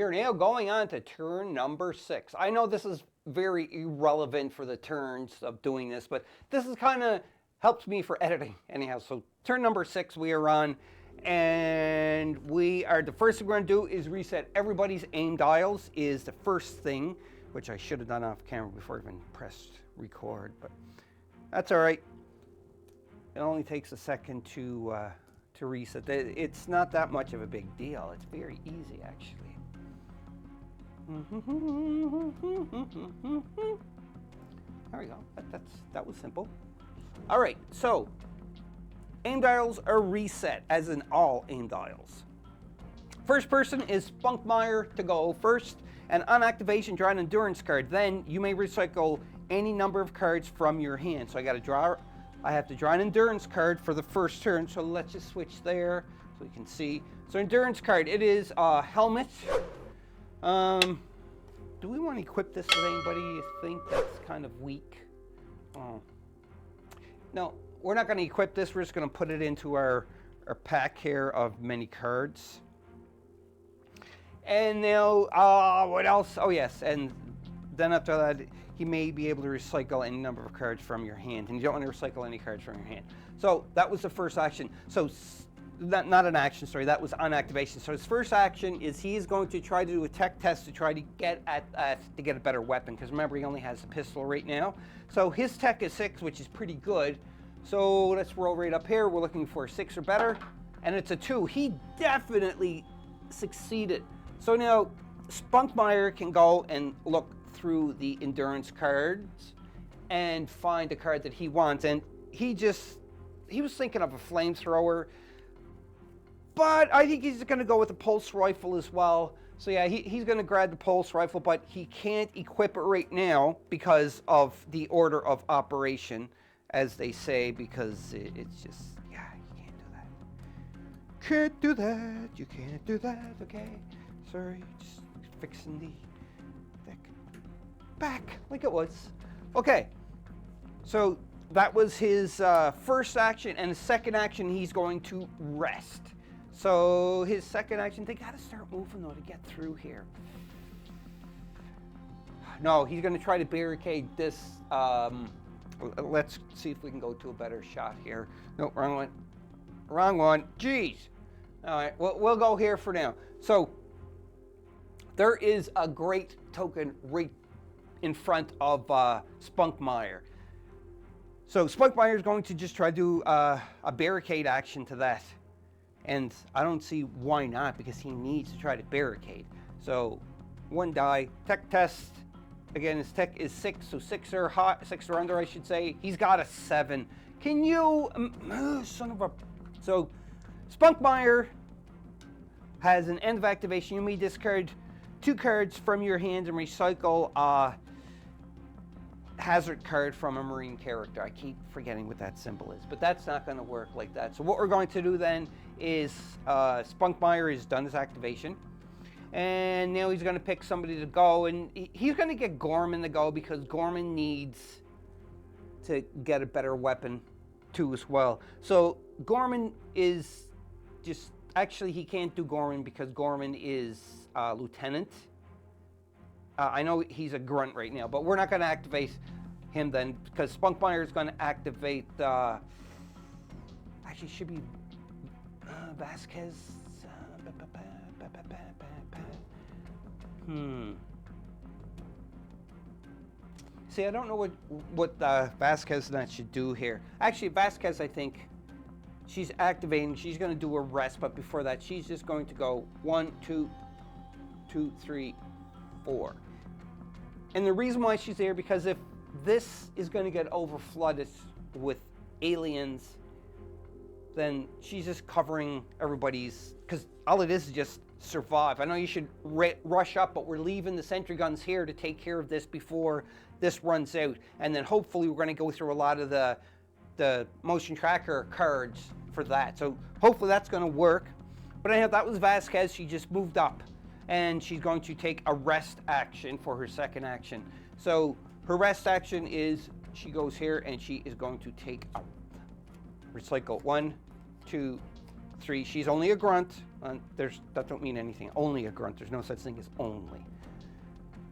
are now going on to turn number 6. I know this is very irrelevant for the turns of doing this, but this is kind of helps me for editing anyhow. So turn number 6 we are on, and the first thing we're going to do is reset everybody's aim dials is the first thing, which I should have done off camera before I even pressed record, but that's all right. It only takes a second to reset. It's not that much of a big deal. It's very easy, actually. There we go. That was simple. All right, so aim dials are reset, as in all aim dials. First person is Spunkmeyer to go first, and on activation, draw an endurance card. Then you may recycle any number of cards from your hand. So I have to draw an endurance card for the first turn, so let's just switch there so you can see. So endurance card, it is a helmet. Do we want to equip this with anybody? You think that's kind of weak? Oh. No, we're not going to equip this. We're just going to put it into our pack here of many cards. And now, what else? Oh yes, and then after that, he may be able to recycle any number of cards from your hand, and you don't want to recycle any cards from your hand. So that was the first action. So not an action, sorry, that was on activation. So his first action is he's going to try to do a tech test to try to get to get a better weapon, because remember, he only has a pistol right now. So his tech is 6, which is pretty good. So let's roll right up here. We're looking for 6 or better, and it's a 2. He definitely succeeded. So now Spunkmeyer can go and look through the endurance cards and find a card that he wants, and he was thinking of a flamethrower, but I think he's going to go with a pulse rifle as well. So yeah, he's going to grab the pulse rifle, but he can't equip it right now because of the order of operation, as they say, because it's just, yeah, you can't do that. Can't do that, you can't do that, okay? Sorry, just fixing the deck back like it was. Okay, so that was his first action, and his second action, he's going to rest. So his second action, they got to start moving though to get through here. No, he's going to try to barricade this. Let's see if we can go to a better shot here. No, wrong one. Wrong one. Jeez. All right, we'll go here for now. So there is a great token right in front of Spunkmeyer. So Spunkmeyer is going to just try to do a barricade action to that. And I don't see why not, because he needs to try to barricade. So 1 die, tech test. Again, his tech is 6, so 6 or hot, 6 or under, I should say. He's got a 7. Can you, son of a... So Spunkmeyer has an end of activation. You may discard 2 cards from your hand and recycle a hazard card from a marine character. I keep forgetting what that symbol is, but that's not going to work like that. So what we're going to do then is Spunkmeyer has done his activation, and now he's going to pick somebody to go, and he's going to get Gorman to go, because Gorman needs to get a better weapon too as well. So Gorman is just, actually he can't do Gorman because Gorman is lieutenant. I know he's a grunt right now, but we're not going to activate him then, because Spunkmeyer is going to activate, actually should be Vasquez. See, I don't know what Vasquez and that should do here. Actually, Vasquez, I think she's activating. She's going to do a rest, but before that, she's just going to go 1, 2, 3, 4. And the reason why she's there, because if this is going to get overflooded with aliens, then she's just covering everybody's, because all it is just survive. I know you should rush up, but we're leaving the sentry guns here to take care of this before this runs out. And then hopefully we're going to go through a lot of the motion tracker cards for that. So hopefully that's going to work. But anyhow, that was Vasquez. She just moved up, and she's going to take a rest action for her second action. So her rest action is she goes here, and she is going to take a recycle 1, 2, 3. She's only a grunt. That don't mean anything. Only a grunt. There's no such thing as only.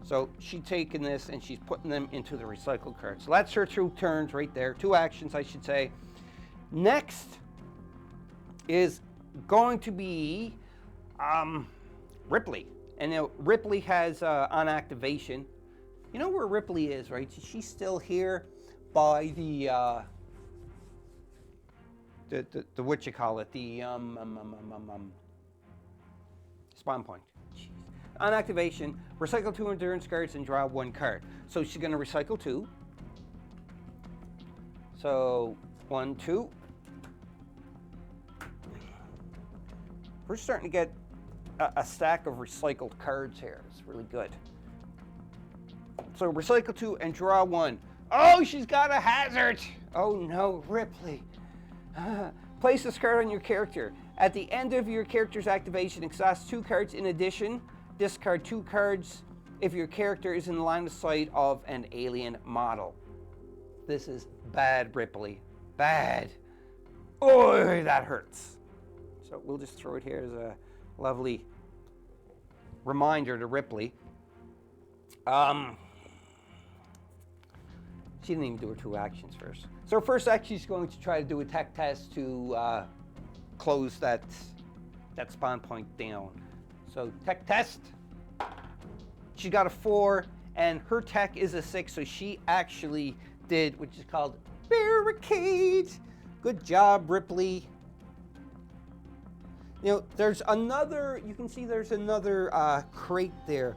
So she's taking this and she's putting them into the recycle card. So that's her 2 turns right there. 2 actions, I should say. Next is going to be Ripley. And now Ripley has on activation. You know where Ripley is, right? She's still here by the what you call it? The spawn point. Jeez. On activation, recycle 2 endurance cards and draw 1 card. So she's going to recycle 2. So 1, 2. We're starting to get a stack of recycled cards here. It's really good. So recycle 2 and draw 1. Oh, she's got a hazard. Oh no, Ripley. Place this card on your character. At the end of your character's activation, exhaust 2 cards. In addition, discard 2 cards if your character is in the line of sight of an alien model. This is bad, Ripley. Bad. Oh, that hurts. So we'll just throw it here as a lovely reminder to Ripley. She didn't even do her 2 actions first. So her first action, she's going to try to do a tech test to close that spawn point down. So tech test. She got a 4, and her tech is a 6, so she actually did, which is called barricade. Good job, Ripley. You know, there's another, you can see there's another crate there.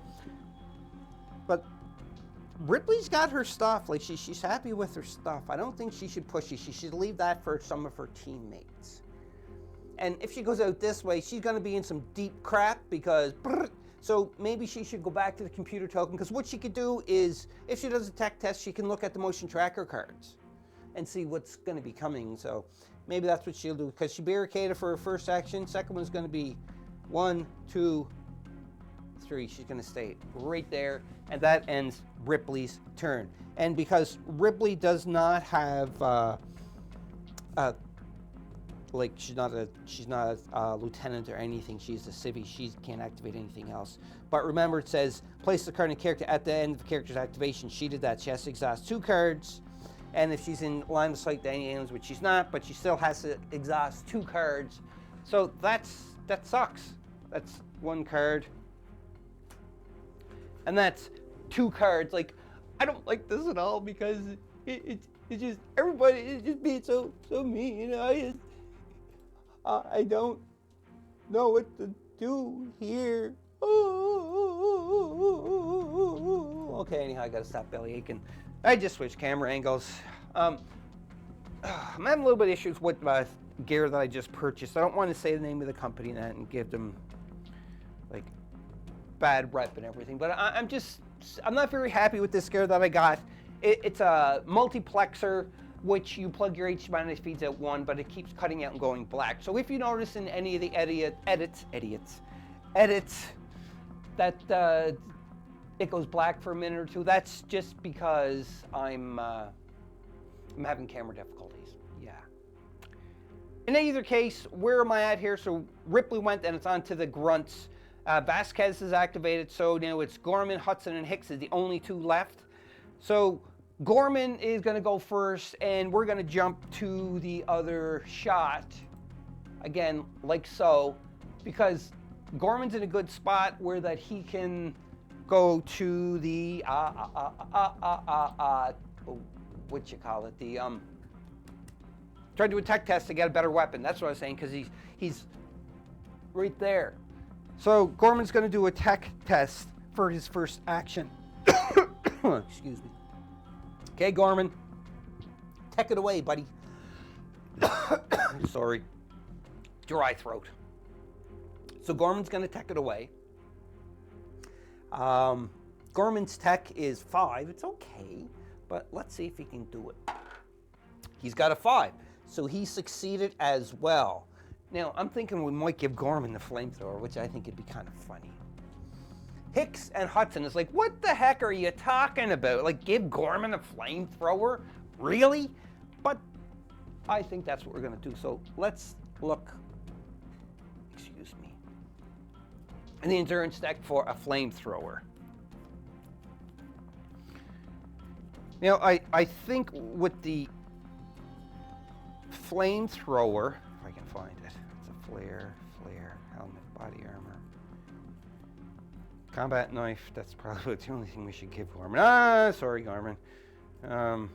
But Ripley's got her stuff. Like, she's happy with her stuff. I don't think she should push it. She should leave that for some of her teammates. And if she goes out this way, she's going to be in some deep crap because... So maybe she should go back to the computer token, because what she could do is, if she does a tech test, she can look at the motion tracker cards and see what's going to be coming. So maybe that's what she'll do, because she barricaded for her first action. Second one's going to be 1, 2, 3. She's going to stay right there, and that ends Ripley's turn. And because Ripley does not have like she's not a lieutenant or anything. She's a civvy. She can't activate anything else. But remember, it says place the card in character at the end of the character's activation. She did that. She has to exhaust 2 cards, and if she's in line of sight to any aliens, which she's not, but she still has to exhaust 2 cards. So that sucks. That's 1 card, and that's 2 cards. Like, I don't like this at all, because it's just everybody is just being so mean. I don't know what to do here. Okay, anyhow, I gotta stop belly aching. I just switched camera angles. I'm having a little bit of issues with gear that I just purchased. I don't want to say the name of the company and give them like bad rep and everything, but I'm not very happy with this gear that I got. It's a multiplexer, which you plug your HDMI feeds at 1, but it keeps cutting out and going black. So if you notice in any of the edits that it goes black for a minute or 2, that's just because I'm having camera difficulties. Yeah. In either case, where am I at here? So Ripley went, and it's on to the grunts. Vasquez is activated, so now it's Gorman, Hudson, and Hicks is the only 2 left. So Gorman is going to go first, and we're going to jump to the other shot, again, like so, because Gorman's in a good spot where that he can go to the, what you call it, the, try to do a tech test to get a better weapon. That's what I was saying, because he's right there. So Gorman's going to do a tech test for his first action. Excuse me. Okay, Gorman, tech it away, buddy. Sorry, dry throat. So Gorman's going to tech it away. Gorman's tech is 5. It's okay, but let's see if he can do it. He's got a 5, so he succeeded as well. Now, I'm thinking we might give Gorman the flamethrower, which I think would be kind of funny. Hicks and Hudson is like, what the heck are you talking about? Like, give Gorman a flamethrower? Really? But I think that's what we're going to do. So let's look And the endurance deck for a flamethrower. You know, I think with the flamethrower, if I can find it, it's a flare, helmet, body armor, combat knife. That's probably the only thing we should give Gorman. Ah, sorry, Gorman. Okay,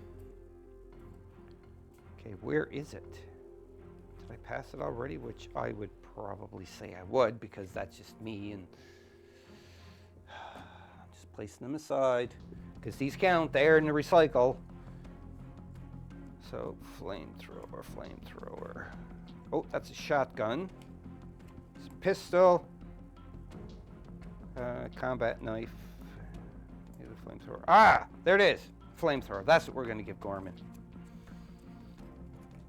where is it? Did I pass it already? Which I would probably say I would, because that's just me, and just placing them aside because these count. They're in the recycle. So flamethrower. Oh, that's a shotgun. It's a pistol. Combat knife. Here's a flamethrower. Ah, there it is. Flamethrower. That's what we're going to give Gorman.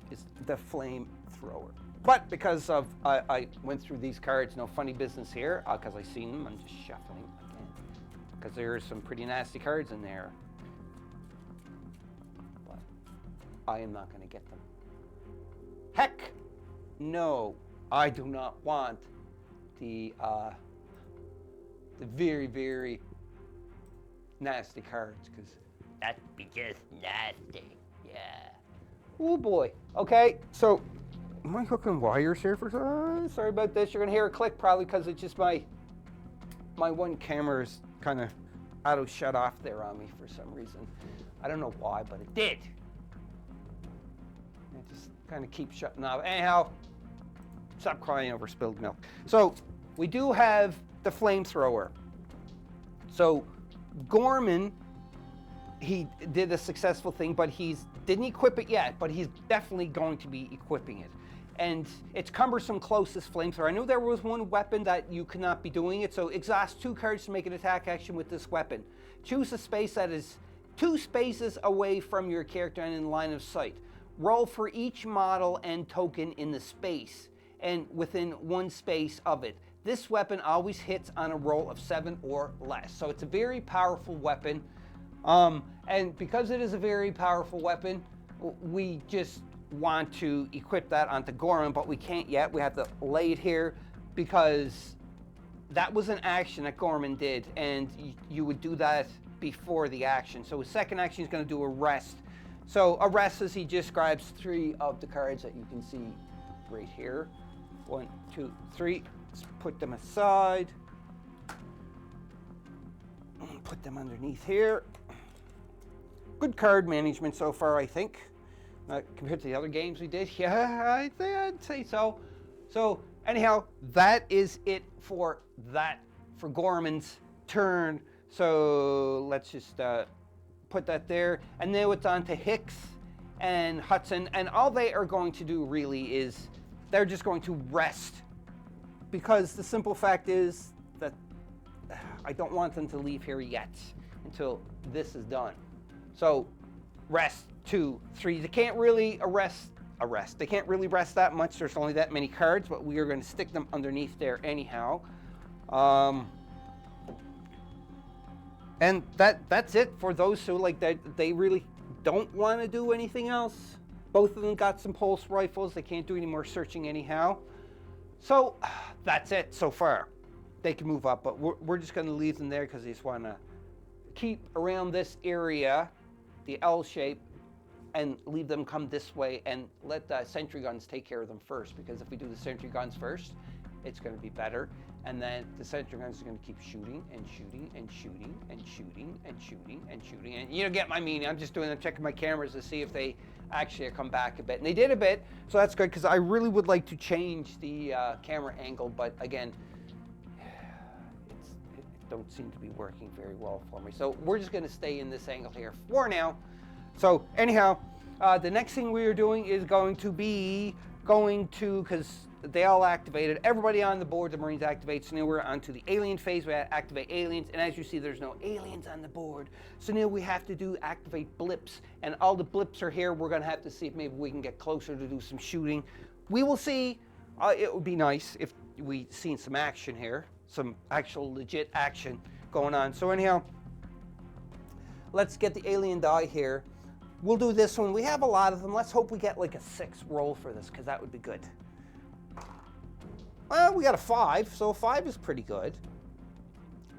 It's the flamethrower. But because of I went through these cards, no funny business here, because I seen them, I'm just shuffling again. Because there's some pretty nasty cards in there. But I am not going to get them. Heck no, I do not want the very, very nasty cards, because that'd be just nasty. Yeah. Oh boy. Okay, so am I hooking wires here for sorry about this. You're gonna hear a click probably because it's just my one camera is kind of auto shut off there on me for some reason. I don't know why, but it did. It just kind of keeps shutting off. Anyhow, stop crying over spilled milk. So we do have the flamethrower. So Gorman, he did a successful thing, but didn't equip it yet, but he's definitely going to be equipping it. And it's cumbersome closest flamethrower. I knew there was one weapon that you could not be doing it, so exhaust 2 cards to make an attack action with this weapon. Choose a space that is 2 spaces away from your character and in line of sight. Roll for each model and token in the space and within 1 space of it. This weapon always hits on a roll of 7 or less. So it's a very powerful weapon. And because it is a very powerful weapon, we just want to equip that onto Gorman, but we can't yet. We have to lay it here because that was an action that Gorman did, and you would do that before the action. So his second action is going to do a rest. So a rest is he just grabs 3 of the cards that you can see right here. 1, 2, 3. Let's put them aside. Put them underneath here. Good card management so far, I think. Compared to the other games we did. Yeah, I'd say so. So anyhow, that is it for Gorman's turn. So let's just put that there. And now it's on to Hicks and Hudson. And all they are going to do really is they're just going to rest. Because the simple fact is that I don't want them to leave here yet until this is done. So rest 2, 3. They can't really arrest. They can't really rest that much. There's only that many cards, but we are going to stick them underneath there anyhow. And that's it for those who like that. They really don't want to do anything else. Both of them got some pulse rifles. They can't do any more searching anyhow. So that's it so far. They can move up, but we're just going to leave them there because they just want to keep around this area, the L shape, and leave them come this way and let the sentry guns take care of them first, because if we do the sentry guns first, it's going to be better. And then the sentry guns are going to keep shooting and shooting and shooting and shooting and shooting and shooting. And you get my meaning. I'm just checking my cameras to see if they actually come back a bit. And they did a bit, so that's good, because I really would like to change the camera angle, but again, it don't seem to be working very well for me. So we're just going to stay in this angle here for now. So anyhow, the next thing we are doing is going to, because they all activated, everybody on the board, the Marines activate, so now we're on to the alien phase. We activate aliens, and as you see, there's no aliens on the board. So now we have to activate blips, and all the blips are here. We're going to have to see if maybe we can get closer to do some shooting. We will see. It would be nice if we seen some action here, some actual legit action going on. So anyhow, let's get the alien die here. We'll do this one. We have a lot of them. Let's hope we get like a 6 roll for this, because that would be good. Well, we got a 5, so a 5 is pretty good.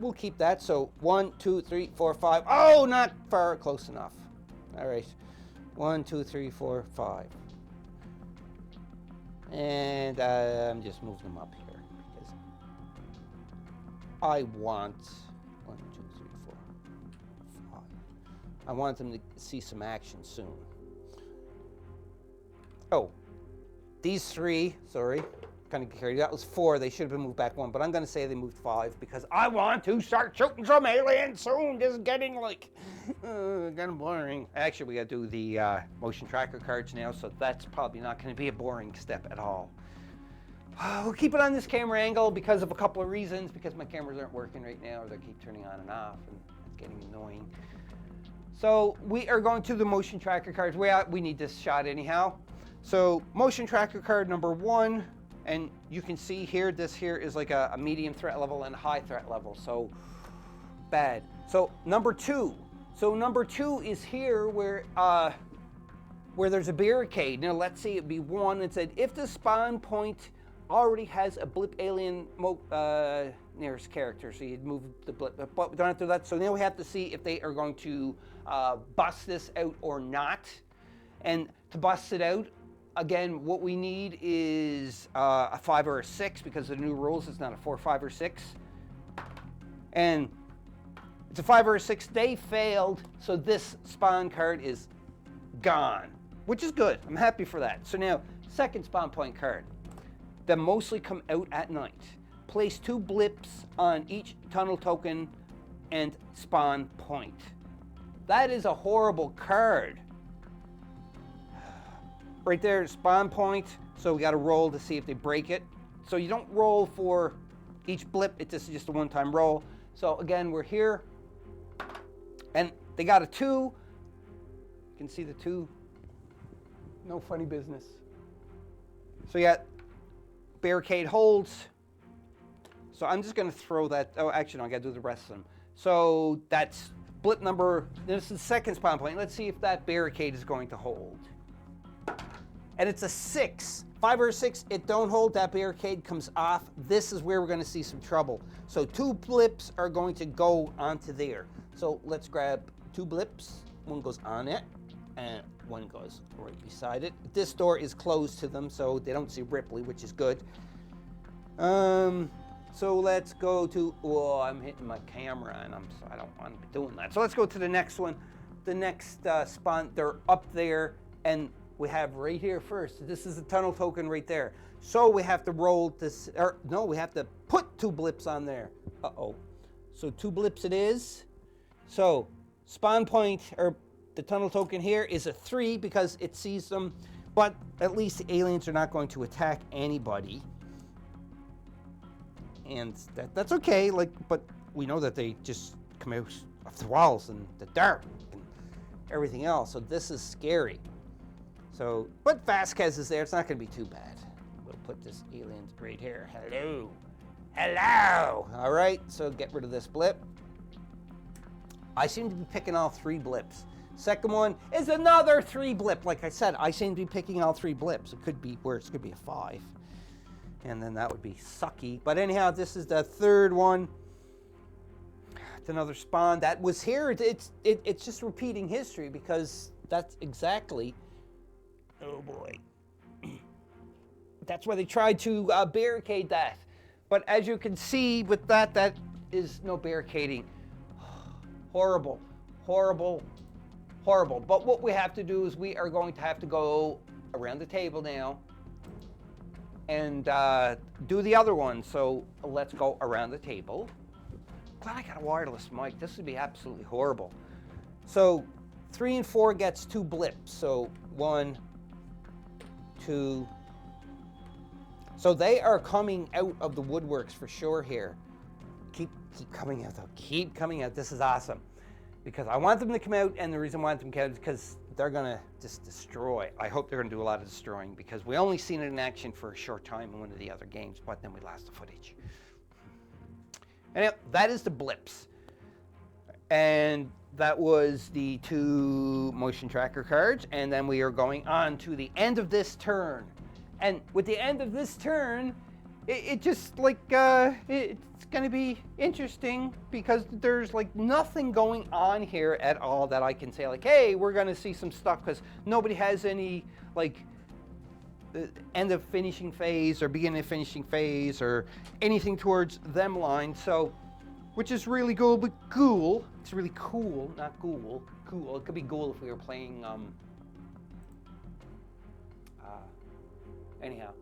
we'll keep that. So 1, 2, 3, 4, 5. Oh, not far close enough. All right. 1, 2, 3, 4, 5. And I'm just moving them up here because I want 1, 2, 3, 4, 5. I want them to see some action soon. Oh, these 3, sorry, kind of carried. That was 4. They should have been moved back 1, but I'm going to say they moved 5 because I want to start shooting some aliens soon. This is getting like kind of boring. Actually, we got to do the motion tracker cards now, so that's probably not going to be a boring step at all. We'll keep it on this camera angle because of a couple of reasons. Because my cameras aren't working right now, they keep turning on and off, and it's getting annoying. So we are going to the motion tracker cards. We need this shot anyhow. So motion tracker card number 1, and you can see here, this here is like a medium threat level and a high threat level. So bad. So number 2. So number 2 is here where there's a barricade. Now let's see, it'd be 1. It said if the spawn point already has a blip alien nearest character, so you'd move the blip, but we don't have to do that. So now we have to see if they are going to bust this out or not. And to bust it out, again, what we need is a 5 or a 6 because of the new rules. It's not a 4, 5, or 6. And it's a 5 or a 6. They failed, so this spawn card is gone, which is good. I'm happy for that. So now, second spawn point card. They mostly come out at night. Place 2 blips on each tunnel token and spawn point. That is a horrible card. Right there, spawn point. So we got to roll to see if they break it. So you don't roll for each blip. It's just a one-time roll. So again, we're here. And they got a 2. You can see the 2. No funny business. So you got barricade holds. So I'm just going to throw that. Oh, actually, no, I got to do the rest of them. So that's blip number. This is the second spawn point. Let's see if that barricade is going to hold. And it's a 6. 5 or a 6, it don't hold. That barricade comes off. This is where we're going to see some trouble. So 2 blips are going to go onto there. So let's grab 2 blips. One goes on it, and one goes right beside it. This door is closed to them, so they don't see Ripley, which is good. So let's go to, oh, I'm hitting my camera, and I don't want to be doing that. So let's go to the next one. The next spawn, they're up there, and we have right here first. This is the tunnel token right there. So we have to roll this, or no, we have to put 2 blips on there. Uh-oh. So 2 blips it is. So spawn point, or the tunnel token here is a 3 because it sees them, but at least the aliens are not going to attack anybody. And that's okay, but we know that they just come out of the walls and the dark and everything else. So this is scary. So, but Vasquez is there. It's not going to be too bad. We'll put this alien right here. Hello. Hello. All right, so get rid of this blip. I seem to be picking all 3 blips. Second one is another 3 blip. Like I said, I seem to be picking all 3 blips. It could be worse. It could be a 5. And then that would be sucky. But anyhow, this is the third one. It's another spawn that was here. It's just repeating history because that's exactly, oh boy. That's why they tried to barricade that. But as you can see with that is no barricading. Horrible, horrible, horrible. But what we have to do is we are going to have to go around the table now and do the other one. So let's go around the table. Glad I got a wireless mic. This would be absolutely horrible. So 3 and 4 gets 2 blips. So 1, 2. So they are coming out of the woodworks for sure here. Keep coming out though. Keep coming out. This is awesome. Because I want them to come out, and the reason I want them to come out is because they're going to just destroy. I hope they're going to do a lot of destroying because we only seen it in action for a short time in one of the other games, but then we lost the footage. And that is the blips. And that was the 2 motion tracker cards, and then we are going on to the end of this turn. And with the end of this turn, it just like it's going to be interesting because there's like nothing going on here at all that I can say like, hey, we're going to see some stuff, because nobody has any like end of finishing phase or beginning of finishing phase or anything towards them line. So, which is really cool, but cool. It's really cool, not ghoul. Cool. It could be ghoul if we were playing. Anyhow.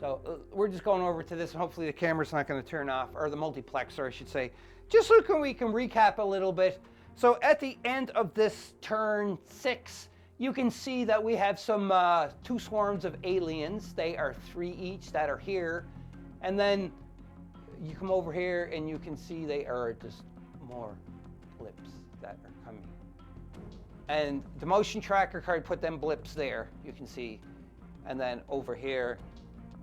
So we're just going over to this, and hopefully the camera's not going to turn off, or the multiplexer, I should say, just so we can recap a little bit. So at the end of this turn 6, you can see that we have some 2 swarms of aliens. They are 3 each that are here. And then you come over here and you can see they are just more blips that are coming. And the motion tracker card put them blips there, you can see. And then over here,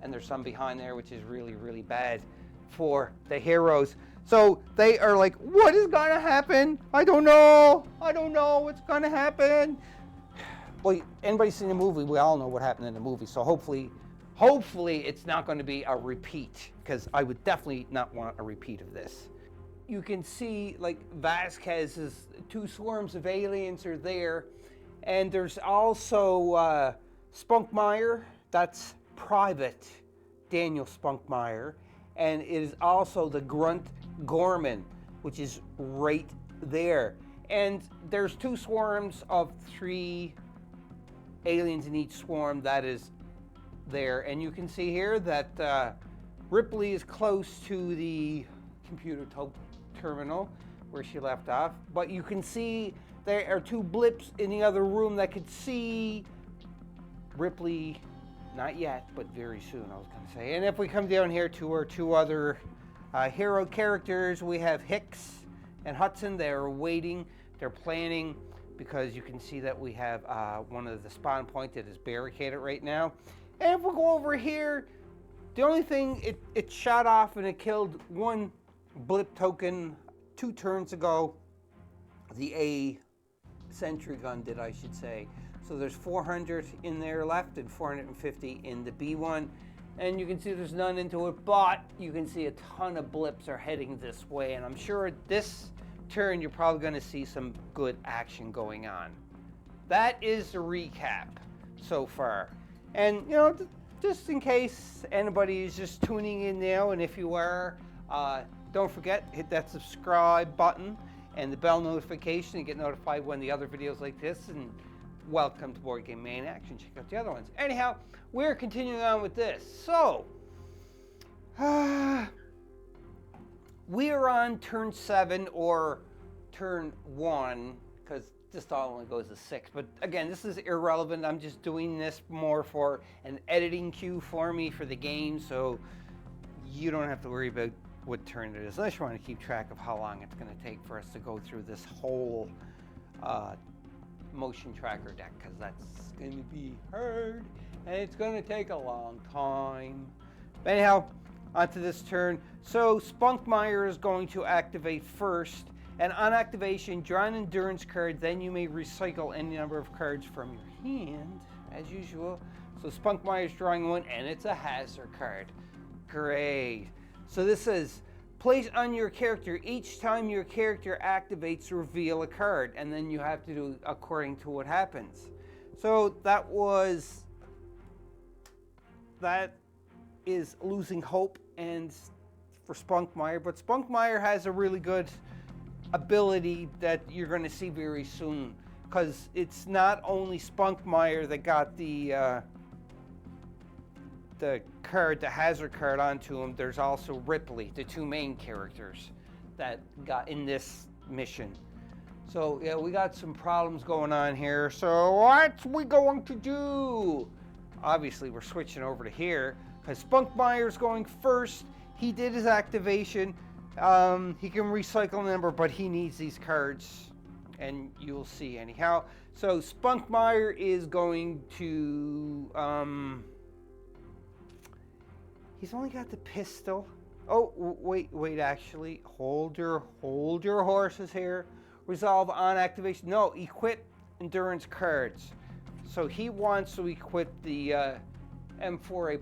and there's some behind there, which is really, really bad for the heroes. So they are like, what is gonna happen? I don't know what's gonna happen. Well, anybody seen the movie, we all know what happened in the movie. So hopefully it's not gonna be a repeat, because I would definitely not want a repeat of this. You can see like Vasquez's 2 swarms of aliens are there. And there's also Spunkmeyer, that's Private Daniel Spunkmeyer, and it is also the Grunt Gorman, which is right there. And there's 2 swarms of 3 aliens in each swarm that is there. And you can see here that Ripley is close to the computer terminal where she left off, but you can see there are 2 blips in the other room that could see Ripley. Not yet, but very soon, I was going to say. And if we come down here to our 2 other hero characters, we have Hicks and Hudson. They're waiting, they're planning, because you can see that we have one of the spawn point that is barricaded right now. And if we go over here, the only thing, it shot off and it killed 1 blip token 2 turns ago. The A sentry gun did, I should say. So there's 400 in there left and 450 in the B one. And you can see there's none into it, but you can see a ton of blips are heading this way. And I'm sure this turn you're probably going to see some good action going on. That is the recap so far. And you know, just in case anybody is just tuning in now, and if you are, don't forget, hit that subscribe button and the bell notification to get notified when the other videos like this, and welcome to Board Game Maniacs, and check out the other ones. Anyhow, we're continuing on with this. So, we are on turn 7 or turn 1, because this all only goes to 6. But again, this is irrelevant. I'm just doing this more for an editing cue for me for the game, so you don't have to worry about what turn it is, unless you want to keep track of how long it's going to take for us to go through this whole motion tracker deck, because that's going to be hard and it's going to take a long time. But anyhow, onto this turn. So Spunkmeyer is going to activate first, and on activation, draw an endurance card, then you may recycle any number of cards from your hand as usual. So Spunkmeyer is drawing 1, and it's a hazard card. Great. So this says, place on your character, each time your character activates, reveal a card, and then you have to do according to what happens. So that is Losing Hope and for Spunkmeyer, but Spunkmeyer has a really good ability that you're going to see very soon, because it's not only Spunkmeyer that got the card, the hazard card onto him. There's also Ripley, the 2 main characters that got in this mission. So yeah, we got some problems going on here. So what's we going to do? Obviously, we're switching over to here because Spunkmeyer's going first. He did his activation. He can recycle a number, but he needs these cards, and you'll see anyhow. So Spunkmeyer is going to he's only got the pistol. Oh, wait, actually, hold your horses here. Resolve on activation. No, equip endurance cards. So he wants to equip the M4A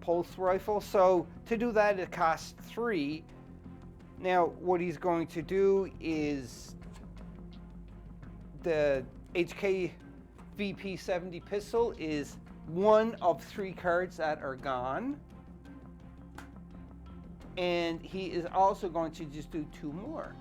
pulse rifle. So to do that, it costs 3. Now, what he's going to do is the HK VP70 pistol is 1 of 3 cards that are gone. And he is also going to just do 2 more.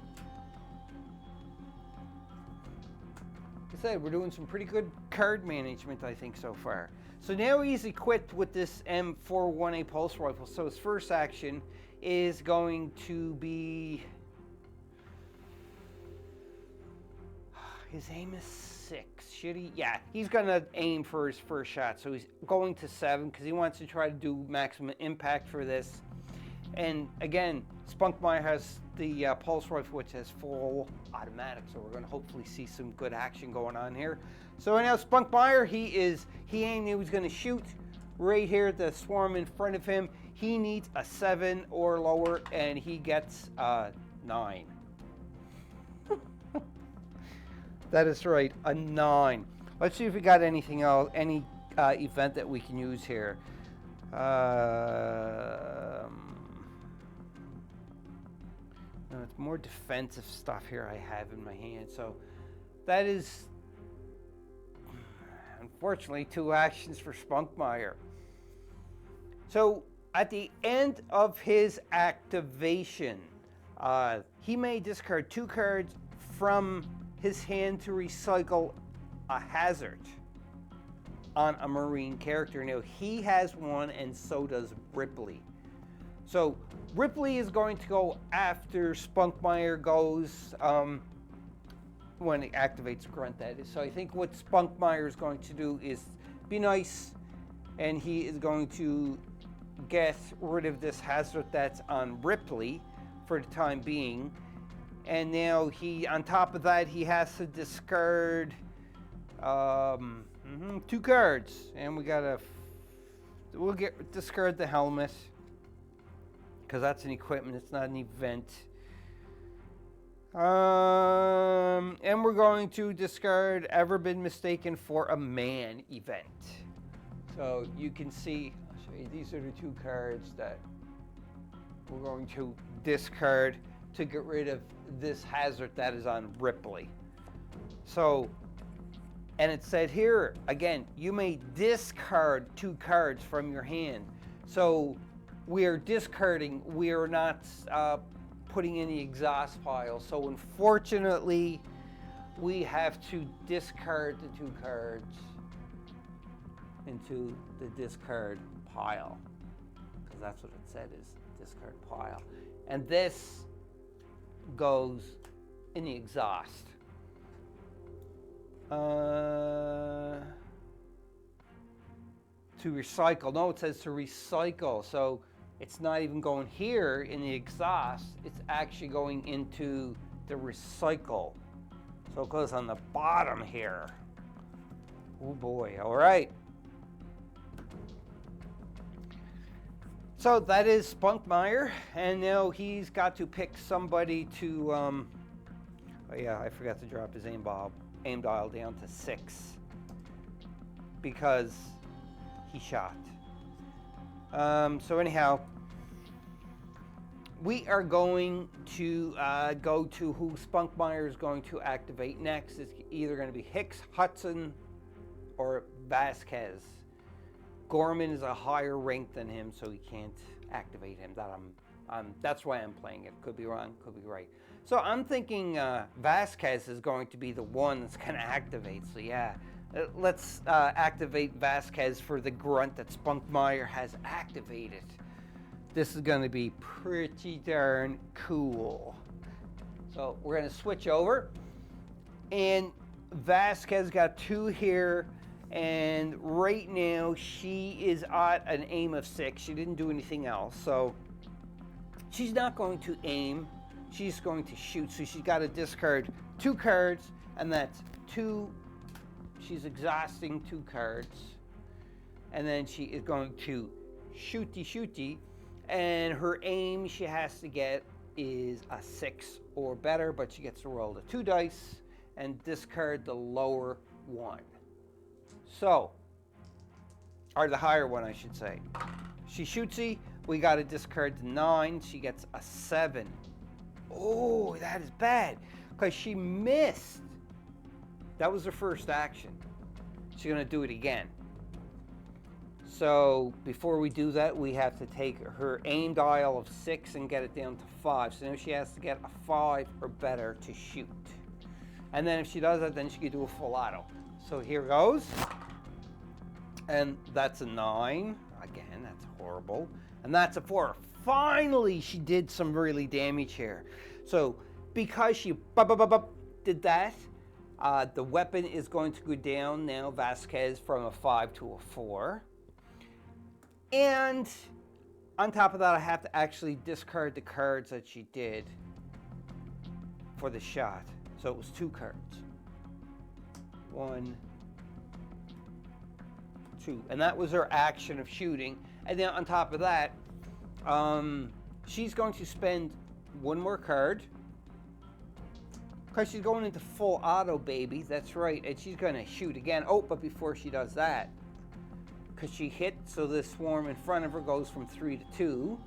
Like I said, we're doing some pretty good card management, I think, so far. So now he's equipped with this M41A pulse rifle. So his first action is going to be... His aim is 6. Should he? Yeah, he's going to aim for his first shot. So he's going to 7 because he wants to try to do maximum impact for this. And again, Spunkmeyer has the pulse rifle, which has full automatic. So we're going to hopefully see some good action going on here. So right now, Spunkmeyer, he aimed, he was going to shoot right here at the swarm in front of him. He needs a 7 or lower, and he gets 9. That is right, a 9. Let's see if we got anything else, any event that we can use here. No, it's more defensive stuff here I have in my hand. So that is, unfortunately, 2 actions for Spunkmeyer. So at the end of his activation, he may discard 2 cards from his hand to recycle a hazard on a Marine character. Now, he has 1, and so does Ripley. So Ripley is going to go after Spunkmeyer goes when it activates Grunt, that is. So I think what Spunkmeyer is going to do is be nice, and he is going to get rid of this hazard that's on Ripley for the time being. And now he, on top of that, he has to discard 2 cards, and we'll discard the helmet because that's an equipment, it's not an event. And we're going to discard Ever Been Mistaken for a Man event. So you can see, I'll show you, these are the 2 cards that we're going to discard to get rid of this hazard that is on Ripley. So, and it said here, again, you may discard 2 cards from your hand. So we are discarding, we are not putting in the exhaust pile. So unfortunately, we have to discard the 2 cards into the discard pile, because that's what it said, is discard pile. And this goes in the exhaust. To recycle. No, it says to recycle. So it's not even going here in the exhaust. It's actually going into the recycle. So it goes on the bottom here. Oh boy. All right. So that is Spunkmeyer, and now he's got to pick somebody to, oh yeah, I forgot to drop his aim dial down to 6 because he shot. So anyhow, we are going to go to who Spunkmeyer is going to activate next. It's either going to be Hicks, Hudson, or Vasquez. Gorman is a higher rank than him, so he can't activate him. That's why I'm playing it. Could be wrong, could be right. So I'm thinking Vasquez is going to be the one that's going to activate. So yeah, let's activate Vasquez for the grunt that Spunkmeyer has activated. This is going to be pretty darn cool. So we're going to switch over, and Vasquez got 2 here. And right now, she is at an aim of 6. She didn't do anything else. So she's not going to aim. She's going to shoot. So she's got to discard 2 cards. And that's 2. She's exhausting 2 cards. And then she is going to shooty. And her aim she has to get is a 6 or better. But she gets to roll the 2 dice and discard the lower one. So, or the higher one, I should say. She shootsy. We got to discard the 9. She gets a 7. Oh, that is bad because she missed. That was her first action. She's going to do it again. So before we do that, we have to take her aim dial of 6 and get it down to 5. So now she has to get a 5 or better to shoot. And then if she does that, then she can do a full auto. So here goes. And that's a 9. Again, that's horrible. And that's a 4. Finally, she did some really damage here. So because she did that, the weapon is going to go down now, Vasquez, from a 5 to a 4. And on top of that, I have to actually discard the cards that she did for the shot. So it was 2 cards. 1, 2. And that was her action of shooting. And then on top of that, she's going to spend 1 more card. Because she's going into full auto, baby. That's right. And she's going to shoot again. Oh, but before she does that, because she hit, so this swarm in front of her goes from 3 to 2.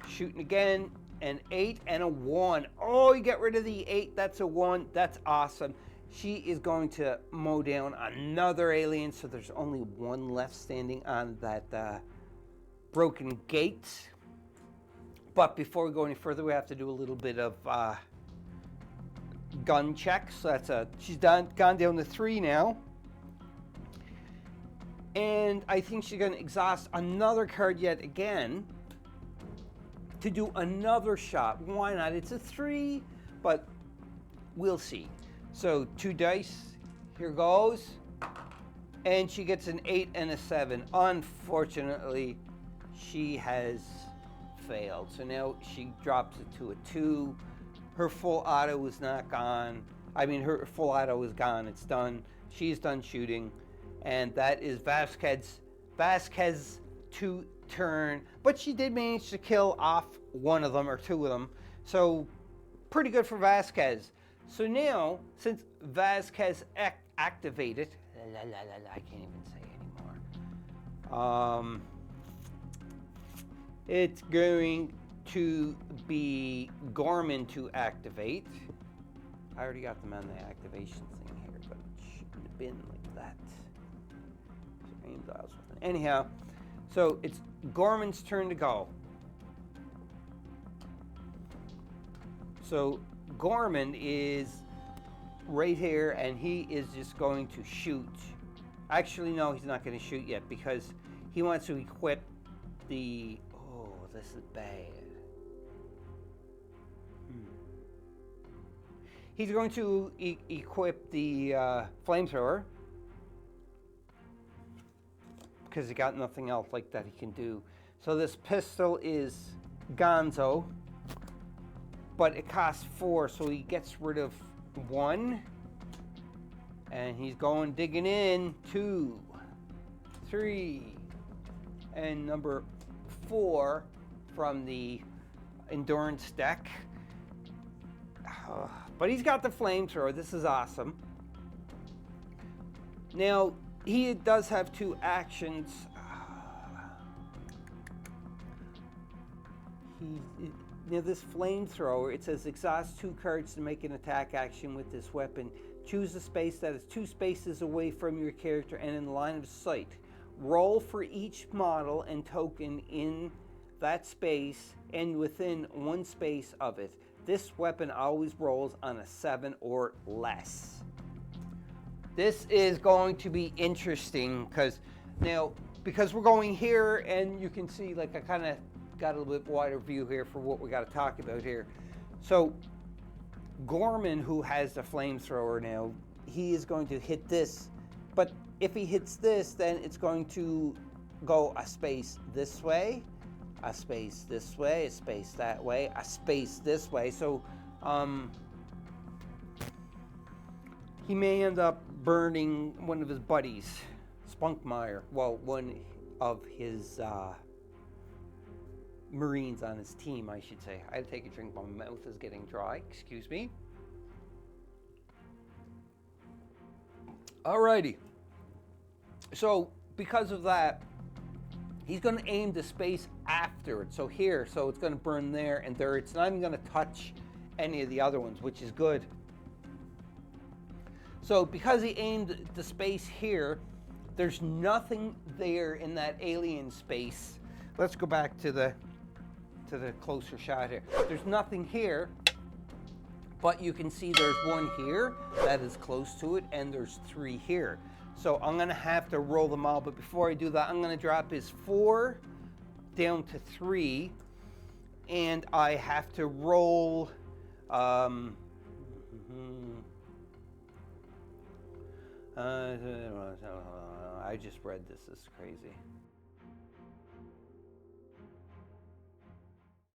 Shooting again, an 8 and a 1. Oh, you get rid of the 8, that's a 1. That's awesome. She is going to mow down another alien, so there's only 1 left standing on that broken gate. But before we go any further, we have to do a little bit of gun check. So that's she's gone down to 3 now. And I think she's going to exhaust another card yet again to do another shot. Why not? It's a 3, but we'll see. So 2 dice, here goes. And she gets an 8 and a 7. Unfortunately, she has failed. So now she drops it to a 2. Her full auto is not gone. I mean, her full auto is gone. It's done. She's done shooting. And that is Vasquez 2 turn. But she did manage to kill off 1 of them or 2 of them. So pretty good for Vasquez. So now, since Vasquez activated, I can't even say anymore. It's going to be Gorman to activate. I already got them on the activation thing here, but it shouldn't have been like that. Anyhow, so it's Gorman's turn to go. So Gorman is right here, and he is just going to shoot. Actually, no, he's not going to shoot yet because he wants to equip the... Oh, this is bad. He's going to equip the flamethrower because he got nothing else like that he can do. So this pistol is Gonzo, but it costs 4, so he gets rid of 1. And he's going digging in. 2, 3, and number 4 from the endurance deck. But he's got the flamethrower. This is awesome. Now, he does have 2 actions. Now, this flamethrower, it says exhaust 2 cards to make an attack action with this weapon. Choose a space that is 2 spaces away from your character and in line of sight. Roll for each model and token in that space and within 1 space of it. This weapon always rolls on a 7 or less. This is going to be interesting because we're going here, and you can see, like, I kind of got a little bit wider view here for what we got to talk about here. So Gorman, who has the flamethrower now, he is going to hit this, but if he hits this, then it's going to go a space this way, a space this way, a space that way, a space this way. So he may end up burning one of his buddies, Spunkmeyer. Well, one of his Marines on his team, I should say. I had to take a drink. My mouth is getting dry. Excuse me. Alrighty. So because of that, he's going to aim the space after it. So here, so it's going to burn there and there. It's not even going to touch any of the other ones, which is good. So because he aimed the space here, there's nothing there in that alien space. Let's go back to the closer shot here. There's nothing here, but you can see there's one here that is close to it, and there's 3 here. So I'm gonna have to roll them all, but before I do that, I'm gonna drop his 4 down to 3, and I have to roll, I just read this is crazy.